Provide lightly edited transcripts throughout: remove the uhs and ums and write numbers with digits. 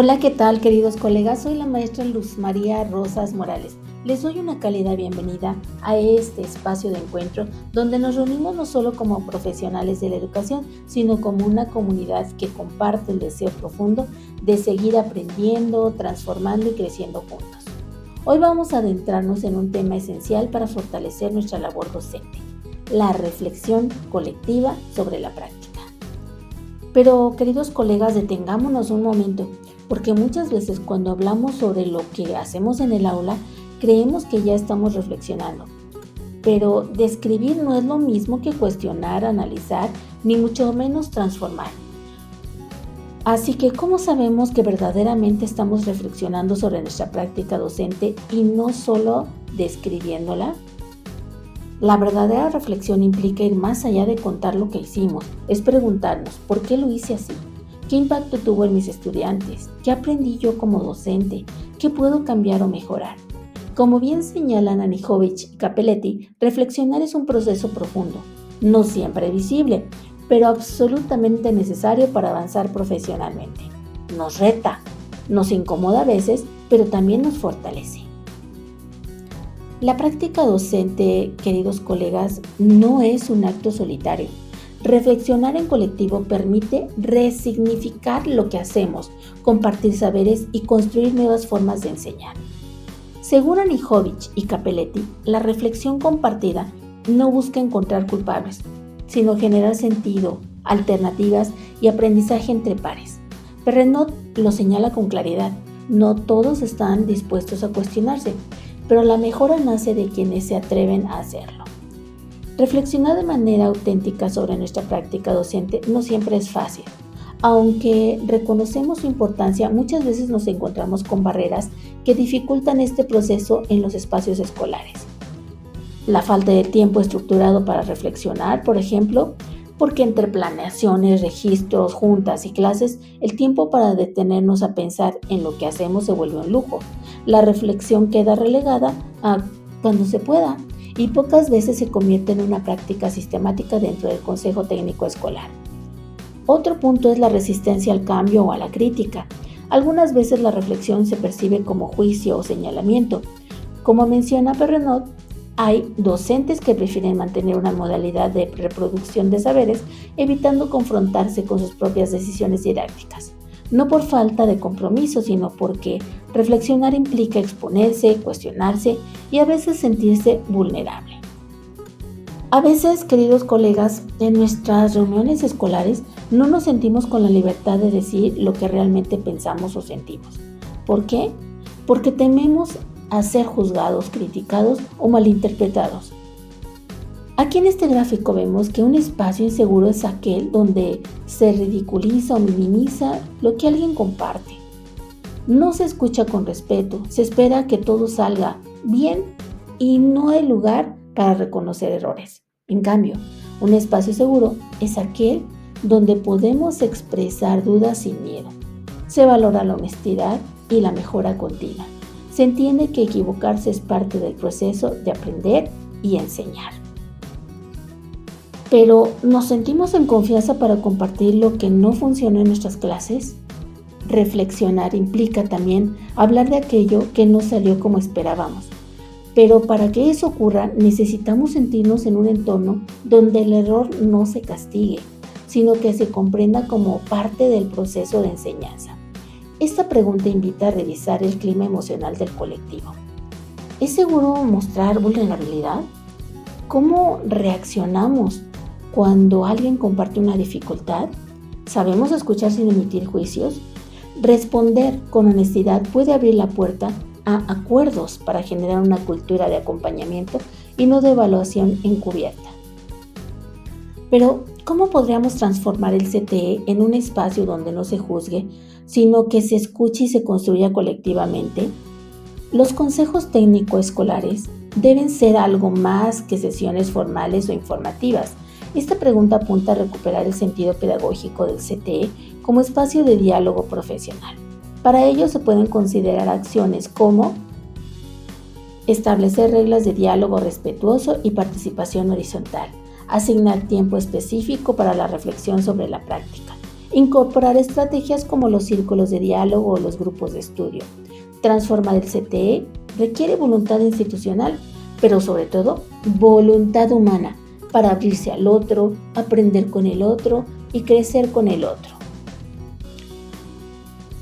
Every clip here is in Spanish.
Hola, ¿qué tal, queridos colegas? Soy la maestra Luz María Rosas Morales. Les doy una cálida bienvenida a este espacio de encuentro donde nos reunimos no solo como profesionales de la educación, sino como una comunidad que comparte el deseo profundo de seguir aprendiendo, transformando y creciendo juntos. Hoy vamos a adentrarnos en un tema esencial para fortalecer nuestra labor docente: la reflexión colectiva sobre la práctica. Pero, queridos colegas, detengámonos un momento, porque muchas veces cuando hablamos sobre lo que hacemos en el aula, creemos que ya estamos reflexionando. Pero describir no es lo mismo que cuestionar, analizar, ni mucho menos transformar. Así que, ¿cómo sabemos que verdaderamente estamos reflexionando sobre nuestra práctica docente y no solo describiéndola? La verdadera reflexión implica ir más allá de contar lo que hicimos. Es preguntarnos, ¿por qué lo hice así? ¿Qué impacto tuvo en mis estudiantes? ¿Qué aprendí yo como docente? ¿Qué puedo cambiar o mejorar? Como bien señalan Anijovic y Capelletti, reflexionar es un proceso profundo, no siempre visible, pero absolutamente necesario para avanzar profesionalmente. Nos reta, nos incomoda a veces, pero también nos fortalece. La práctica docente, queridos colegas, no es un acto solitario. Reflexionar en colectivo permite resignificar lo que hacemos, compartir saberes y construir nuevas formas de enseñar. Según Anijovic y Capelletti, la reflexión compartida no busca encontrar culpables, sino generar sentido, alternativas y aprendizaje entre pares. Perrenot lo señala con claridad: no todos están dispuestos a cuestionarse, pero la mejora nace de quienes se atreven a hacerlo. Reflexionar de manera auténtica sobre nuestra práctica docente no siempre es fácil. Aunque reconocemos su importancia, muchas veces nos encontramos con barreras que dificultan este proceso en los espacios escolares. La falta de tiempo estructurado para reflexionar, por ejemplo, porque entre planeaciones, registros, juntas y clases, el tiempo para detenernos a pensar en lo que hacemos se vuelve un lujo. La reflexión queda relegada a cuando se pueda y pocas veces se convierte en una práctica sistemática dentro del Consejo Técnico Escolar. Otro punto es la resistencia al cambio o a la crítica. Algunas veces la reflexión se percibe como juicio o señalamiento. Como menciona Perrenot, hay docentes que prefieren mantener una modalidad de reproducción de saberes, evitando confrontarse con sus propias decisiones didácticas. No por falta de compromiso, sino porque reflexionar implica exponerse, cuestionarse y a veces sentirse vulnerable. A veces, queridos colegas, en nuestras reuniones escolares no nos sentimos con la libertad de decir lo que realmente pensamos o sentimos. ¿Por qué? Porque tememos a ser juzgados, criticados o malinterpretados. Aquí en este gráfico vemos que un espacio inseguro es aquel donde se ridiculiza o minimiza lo que alguien comparte. No se escucha con respeto, se espera que todo salga bien y no hay lugar para reconocer errores. En cambio, un espacio seguro es aquel donde podemos expresar dudas sin miedo. Se valora la honestidad y la mejora continua. Se entiende que equivocarse es parte del proceso de aprender y enseñar. Pero, ¿nos sentimos en confianza para compartir lo que no funciona en nuestras clases? Reflexionar implica también hablar de aquello que no salió como esperábamos. Pero para que eso ocurra, necesitamos sentirnos en un entorno donde el error no se castigue, sino que se comprenda como parte del proceso de enseñanza. Esta pregunta invita a revisar el clima emocional del colectivo. ¿Es seguro mostrar vulnerabilidad? ¿Cómo reaccionamos cuando alguien comparte una dificultad? ¿Sabemos escuchar sin emitir juicios? Responder con honestidad puede abrir la puerta a acuerdos para generar una cultura de acompañamiento y no de evaluación encubierta. Pero, ¿cómo podríamos transformar el CTE en un espacio donde no se juzgue, sino que se escuche y se construya colectivamente? Los consejos técnico-escolares deben ser algo más que sesiones formales o informativas. Esta pregunta apunta a recuperar el sentido pedagógico del CTE como espacio de diálogo profesional. Para ello se pueden considerar acciones como establecer reglas de diálogo respetuoso y participación horizontal, asignar tiempo específico para la reflexión sobre la práctica, Incorporar estrategias como los círculos de diálogo o los grupos de estudio. Transformar el CTE requiere voluntad institucional, pero sobre todo voluntad humana para abrirse al otro, aprender con el otro y crecer con el otro.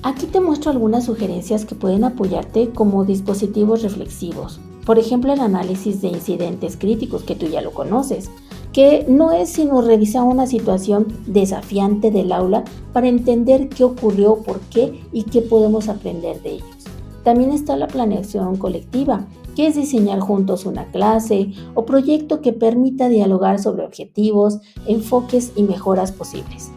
Aquí te muestro algunas sugerencias que pueden apoyarte como dispositivos reflexivos. Por ejemplo, el análisis de incidentes críticos, que tú ya lo conoces, que no es sino revisar una situación desafiante del aula para entender qué ocurrió, por qué y qué podemos aprender de ellos. También está la planeación colectiva, que es diseñar juntos una clase o proyecto que permita dialogar sobre objetivos, enfoques y mejoras posibles.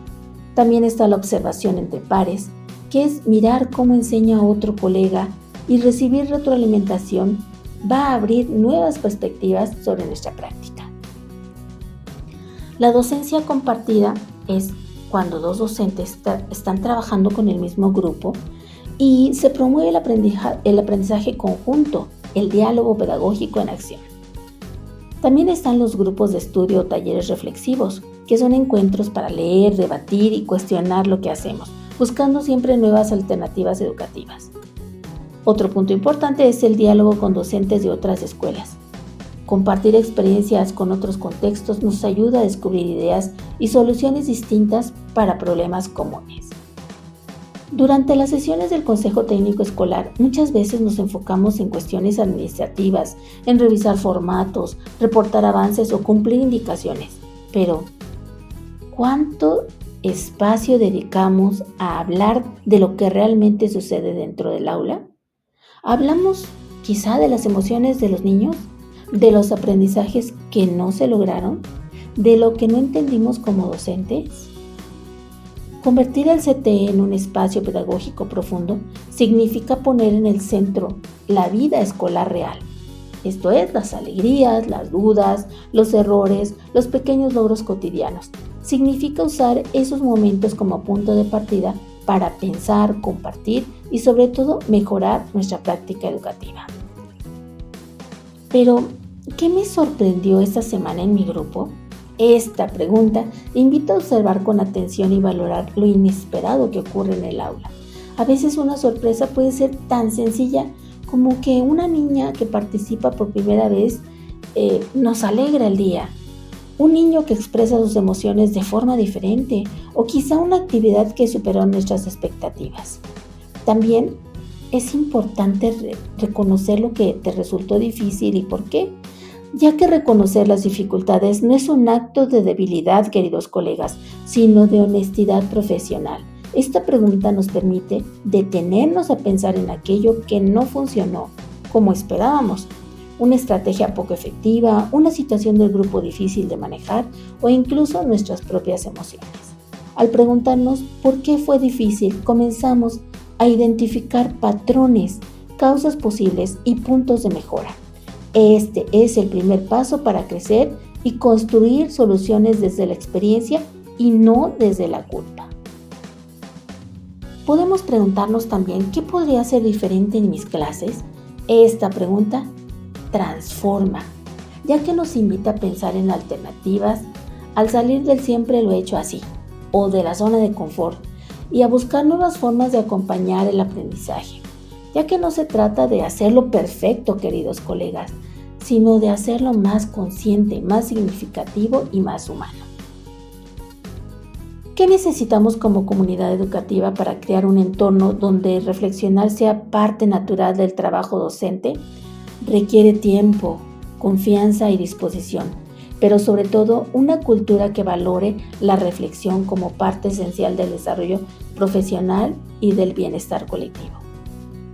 También está la observación entre pares, que es mirar cómo enseña a otro colega y recibir retroalimentación va a abrir nuevas perspectivas sobre nuestra práctica. La docencia compartida es cuando dos docentes están trabajando con el mismo grupo y se promueve el aprendizaje conjunto, el diálogo pedagógico en acción. También están los grupos de estudio o talleres reflexivos, que son encuentros para leer, debatir y cuestionar lo que hacemos, buscando siempre nuevas alternativas educativas. Otro punto importante es el diálogo con docentes de otras escuelas. Compartir experiencias con otros contextos nos ayuda a descubrir ideas y soluciones distintas para problemas comunes. Durante las sesiones del Consejo Técnico Escolar, muchas veces nos enfocamos en cuestiones administrativas, en revisar formatos, reportar avances o cumplir indicaciones. Pero, ¿cuánto espacio dedicamos a hablar de lo que realmente sucede dentro del aula? ¿Hablamos quizá de las emociones de los niños? ¿De los aprendizajes que no se lograron? ¿De lo que no entendimos como docentes? Convertir el CTE en un espacio pedagógico profundo significa poner en el centro la vida escolar real. Esto es, las alegrías, las dudas, los errores, los pequeños logros cotidianos. Significa usar esos momentos como punto de partida para pensar, compartir y sobre todo mejorar nuestra práctica educativa. Pero, ¿qué me sorprendió esta semana en mi grupo? Esta pregunta invita a observar con atención y valorar lo inesperado que ocurre en el aula. A veces una sorpresa puede ser tan sencilla como que una niña que participa por primera vez nos alegra el día. Un niño que expresa sus emociones de forma diferente o quizá una actividad que superó nuestras expectativas. También es importante reconocer lo que te resultó difícil y por qué, ya que reconocer las dificultades no es un acto de debilidad, queridos colegas, sino de honestidad profesional. Esta pregunta nos permite detenernos a pensar en aquello que no funcionó como esperábamos, una estrategia poco efectiva, una situación del grupo difícil de manejar o incluso nuestras propias emociones. Al preguntarnos por qué fue difícil, comenzamos a identificar patrones, causas posibles y puntos de mejora. Este es el primer paso para crecer y construir soluciones desde la experiencia y no desde la culpa. Podemos preguntarnos también qué podría ser diferente en mis clases. Esta pregunta transforma, ya que nos invita a pensar en alternativas al salir del siempre lo he hecho así o de la zona de confort y a buscar nuevas formas de acompañar el aprendizaje, ya que no se trata de hacerlo perfecto, queridos colegas, sino de hacerlo más consciente, más significativo y más humano. ¿Qué necesitamos como comunidad educativa para crear un entorno donde reflexionar sea parte natural del trabajo docente? Requiere tiempo, confianza y disposición, pero sobre todo una cultura que valore la reflexión como parte esencial del desarrollo profesional y del bienestar colectivo.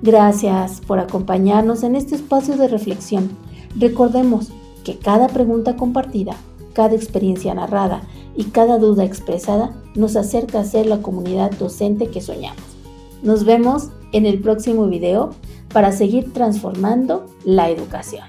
Gracias por acompañarnos en este espacio de reflexión. Recordemos que cada pregunta compartida, cada experiencia narrada y cada duda expresada nos acerca a ser la comunidad docente que soñamos. Nos vemos en el próximo video para seguir transformando la educación.